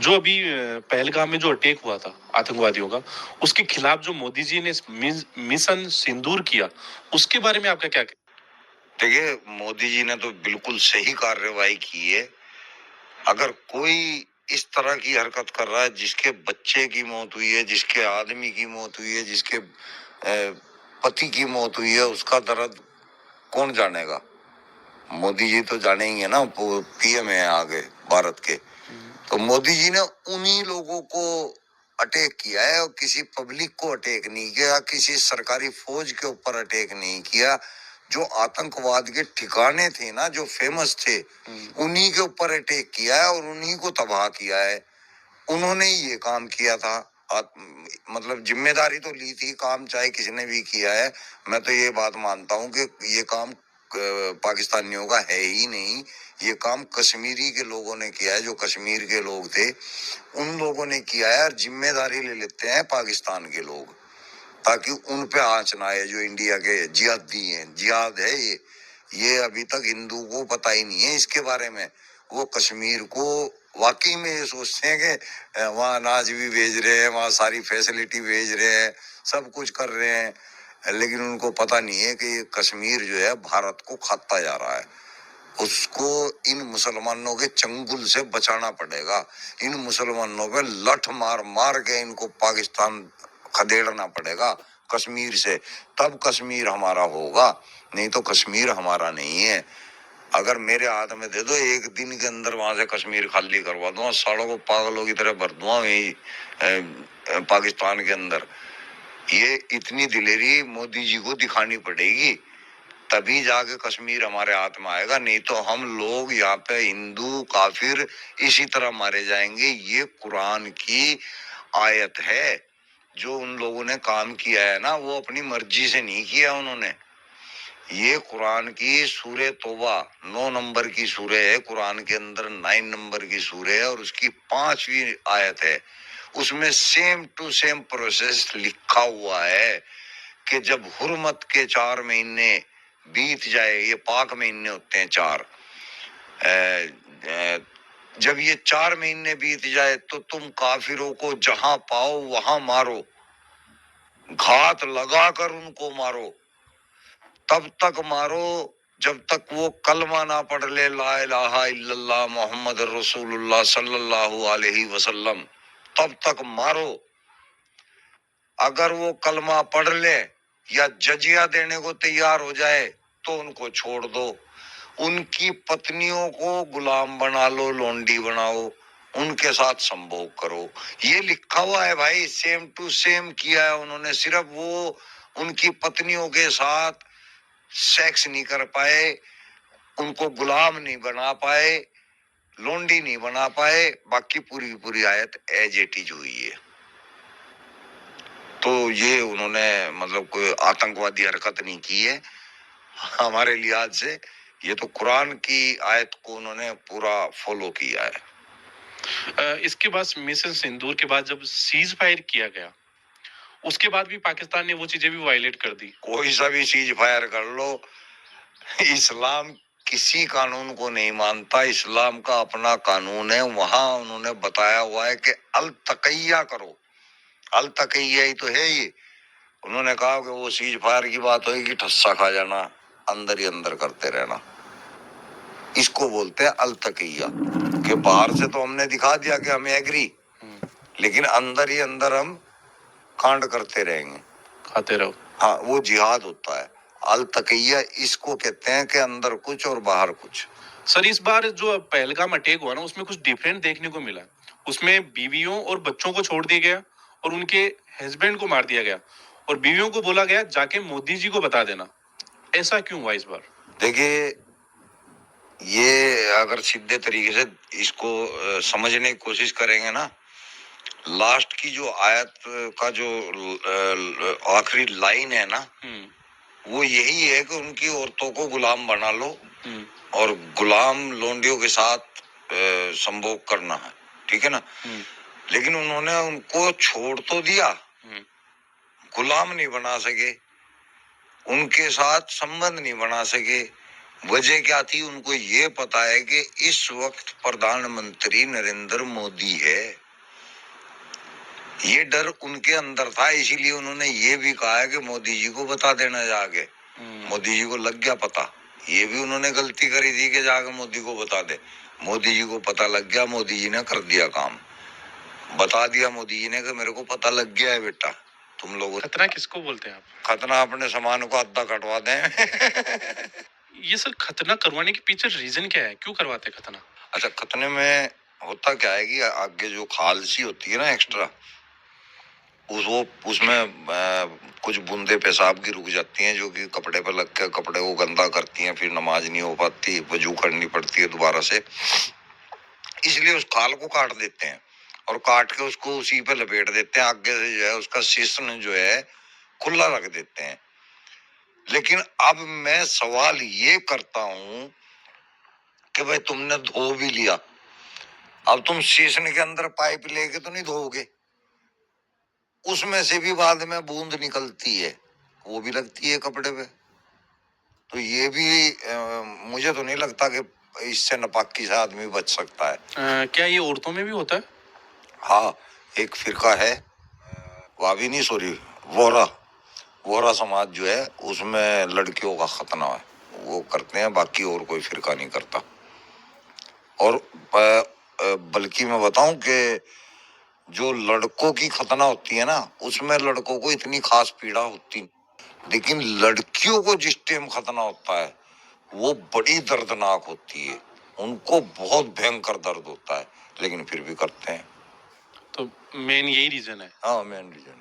جو ابھی پہلگام میں جو اٹیک ہوا تھا آتنکوادیوں کا، اس کے خلاف جو مودی جی نے مشن سندور کیا، اس کے بارے میں آپ کا کیا کہنا؟ دیکھیے، مودی جی نے تو بالکل صحیح کارروائی کی ہے. اگر کوئی اس طرح کی حرکت کر رہا ہے، جس کے بچے کی موت ہوئی ہے، جس کے آدمی کی موت ہوئی ہے، جس کے پتی کی موت ہوئی ہے، اس کا درد کون جانے گا؟ مودی جی تو جانے ہی ہے نا، پی ایم ہے آگے بھارت کے. تو مودی جی نے انہی لوگوں کو اٹیک کیا ہے، اور کسی پبلک کو اٹیک نہیں کیا، کسی سرکاری فوج کے اوپر اٹیک نہیں کیا. جو آتنکواد کے ٹھکانے تھے نا، جو فیمس تھے، انہی کے اوپر اٹیک کیا ہے اور انہی کو تباہ کیا ہے. انہوں نے یہ کام کیا تھا. مطلب ذمہ داری تو لی تھی، کام چاہے کسی نے بھی کیا ہے. میں تو یہ بات مانتا ہوں کہ یہ کام پاکستانیوں کا ہے ہی نہیں، یہ کام کشمیری کے لوگوں نے کیا ہے. جو کشمیر کے لوگ تھے ان لوگوں نے کیا ہے، اور ذمہ داری لے لیتے ہیں پاکستان کے لوگ، تاکہ ان پہ آنچ نہ آئے. جو انڈیا کے جہادی ہیں، جہاد ہے یہ ابھی تک ہندو کو پتہ ہی نہیں ہے اس کے بارے میں. وہ کشمیر کو واقعی میں یہ سوچتے ہیں کہ وہاں اناج بھی بھیج رہے ہیں، وہاں ساری فیسلٹی بھیج رہے ہیں، سب کچھ کر رہے ہیں، لیکن ان کو پتہ نہیں ہے کہ یہ کشمیر جو ہے بھارت کو کھاتا جا رہا ہے. اس کو ان مسلمانوں کے چنگل سے بچانا پڑے گا. ان مسلمانوں پہ لٹھ مار مار کے ان کو پاکستان کھدیڑنا پڑے گا کشمیر سے، تب کشمیر ہمارا ہوگا، نہیں تو کشمیر ہمارا نہیں ہے. اگر میرے ہاتھ میں دے دو، ایک دن کے اندر وہاں سے کشمیر خالی کروا دوں، ساڑوں کو پاگلوں کی طرح بھر دوں پاکستان کے اندر. یہ اتنی دلیری مودی جی کو دکھانی پڑے گی، تبھی جا کے کشمیر ہمارے ہاتھ میں آئے گا. نہیں تو ہم لوگ یہاں پہ ہندو کافر اسی طرح مارے جائیں گے. یہ قرآن کی آیت ہے. جو ان لوگوں نے کام کیا ہے نا، وہ اپنی مرضی سے نہیں کیا انہوں نے. یہ قرآن کی سورہ توبہ 9 نمبر کی سورہ ہے، قرآن کے اندر 9 نمبر کی سورہ ہے، اور اس کی 5ویں آیت ہے. اس میں سیم ٹو سیم پروسیس لکھا ہوا ہے کہ جب حرمت کے 4 مہینے بیت جائے، یہ پاک مہینے ہوتے ہیں 4، جب یہ 4 مہینے بیت جائے تو تم کافروں کو جہاں پاؤ وہاں مارو، گھات لگا کر ان کو مارو. تب تک مارو جب تک وہ کلمہ نہ پڑھ لے، لا الہ الا اللہ محمد رسول اللہ صلی اللہ علیہ وسلم. تب تک مارو. اگر وہ کلمہ پڑھ لے یا جزیہ دینے کو تیار ہو جائے تو ان کو چھوڑ دو. ان کی پتنیوں کو غلام بنا لو، لونڈی بناؤ، ان کے ساتھ سمبھوگ کرو. یہ لکھا ہوا ہے بھائی، سیم ٹو سیم کیا ہے انہوں نے. صرف وہ ان کی پتنیوں کے ساتھ سیکس نہیں کر پائے، ان کو غلام نہیں بنا پائے، لونڈی نہیں بنا پائے، باقی پوری کی پوری آیت ایج اٹ از ہوئی ہے. تو یہ انہوں نے مطلب کوئی آتنکوادی حرکت نہیں کی ہے ہمارے لحاظ سے. یہ تو قرآن کی آیت کو انہوں نے پورا فالو کیا ہے. اس کے بعد مشن سندور کے بعد جب سیز فائر کیا گیا، اس کے بعد بھی پاکستان نے وہ چیزیں بھی وائلیٹ کر دی. کوئی سا بھی سیز فائر کر لو، اسلام کسی قانون کو نہیں مانتا. اسلام کا اپنا قانون ہے. وہاں انہوں نے بتایا ہوا ہے کہ التقیہ کرو. التقیہ ہی تو ہے یہ. انہوں نے کہا کہ وہ سیز فائر کی بات ہوئی کہ ٹھسا کھا جانا، اندر ہی اندر کرتے رہنا، اس کو بولتے ہیں التقیہ. کہ باہر سے تو ہم نے دکھا دیا کہ ہمیں ایگری، لیکن اندر ہی اندر ہم کانڈ کرتے رہیں گے، کھاتے رہو. ہاں، وہ جہاد ہوتا ہے. التقیہ اس کو کہتے ہیں کہ اندر کچھ اور باہر کچھ. سر اس بار جو پہلگام اٹیک ہوا نا، اس میں کچھ ڈیفرنٹ دیکھنے کو ملا. اس میں بیویوں اور بچوں کو چھوڑ دیا گیا اور ان کے ہسبینڈ کو مار دیا گیا، اور بیویوں کو بولا گیا جا کے مودی جی کو بتا دینا. ایسا کیوں ہوا اس بار؟ دیکھیے، یہ اگر سیدھے طریقے سے اس کو سمجھنے کی کوشش کریں گے نا، لاسٹ کی جو آیت کا جو آخری لائن ہے نا، وہ یہی ہے کہ ان کی عورتوں کو غلام بنا لو اور غلام لونڈیوں کے ساتھ سمبھوگ کرنا ہے، ٹھیک ہے نا. لیکن انہوں نے ان کو چھوڑ تو دیا، غلام نہیں بنا سکے، ان کے ساتھ سمبند نہیں بنا سکے، وجہ کیا تھی؟ ان کو یہ پتا ہے کہ اس وقت پردھان منتری نریندر مودی ہے. یہ ڈر ان کے اندر تھا، اسی لیے انہوں نے یہ بھی کہا ہے کہ مودی جی کو بتا دینا جا کے. مودی جی کو لگ گیا پتا. یہ بھی انہوں نے غلطی کری تھی کہ جا کے مودی کو بتا دے. مودی جی کو پتا لگ گیا، مودی جی نے کر دیا کام، بتا دیا مودی جی نے کہ میرے کو پتا لگ گیا ہے بیٹا. تم لوگ خطرہ کس کو بولتے ہیں آپ؟ ختنہ اپنے سامان کو آدھا کٹوا دیں. یہ سر ختنہ کروانے کے پیچھے ریزن کیا ہے؟ کیوں کرواتے ہیں ختنہ؟ اچھا، ختنے میں ہوتا کیا ہے کہ آگے جو کھال سی ہوتی ہے نا ایکسٹرا، اس میں کچھ بوندے پیشاب کی رک جاتی ہیں جو کہ کپڑے پہ لگ کے کپڑے کو گندا کرتی ہیں، پھر نماز نہیں ہو پاتی، وضو کرنی پڑتی ہے دوبارہ سے. اس لیے اس کھال کو کاٹ دیتے ہیں اور کاٹ کے اس کو اسی پہ لپیٹ دیتے ہیں. آگے سے جو ہے اس کا سیسن جو ہے کھلا رکھ دیتے ہیں. لیکن اب میں سوال یہ کرتا ہوں کہ بھائی تم نے دھو بھی لیا، اب تم سیسن کے اندر پائپ لے کے تو نہیں دھو گے؟ اس میں سے بھی بعد میں بوند نکلتی ہے، وہ بھی لگتی ہے کپڑے پہ. تو یہ بھی مجھے تو نہیں لگتا کہ اس سے ناپاکی سے آدمی بچ سکتا ہے. کیا یہ عورتوں میں بھی ہوتا ہے؟ ہاں، ایک فرقہ ہے وابی نہیں، سوری، وہرا سماج جو ہے، اس میں لڑکیوں کا ختنہ ہے، وہ کرتے ہیں، باقی اور کوئی فرقہ نہیں کرتا. اور بلکہ میں بتاؤں کہ جو لڑکوں کی ختنہ ہوتی ہے نا، اس میں لڑکوں کو اتنی خاص پیڑا ہوتی نہیں. لیکن لڑکیوں کو جس ٹائم ختنہ ہوتا ہے وہ بڑی دردناک ہوتی ہے، ان کو بہت بھینکر درد ہوتا ہے، لیکن پھر بھی کرتے ہیں. تو مین یہی ریزن ہے. ہاں، مین ریزن.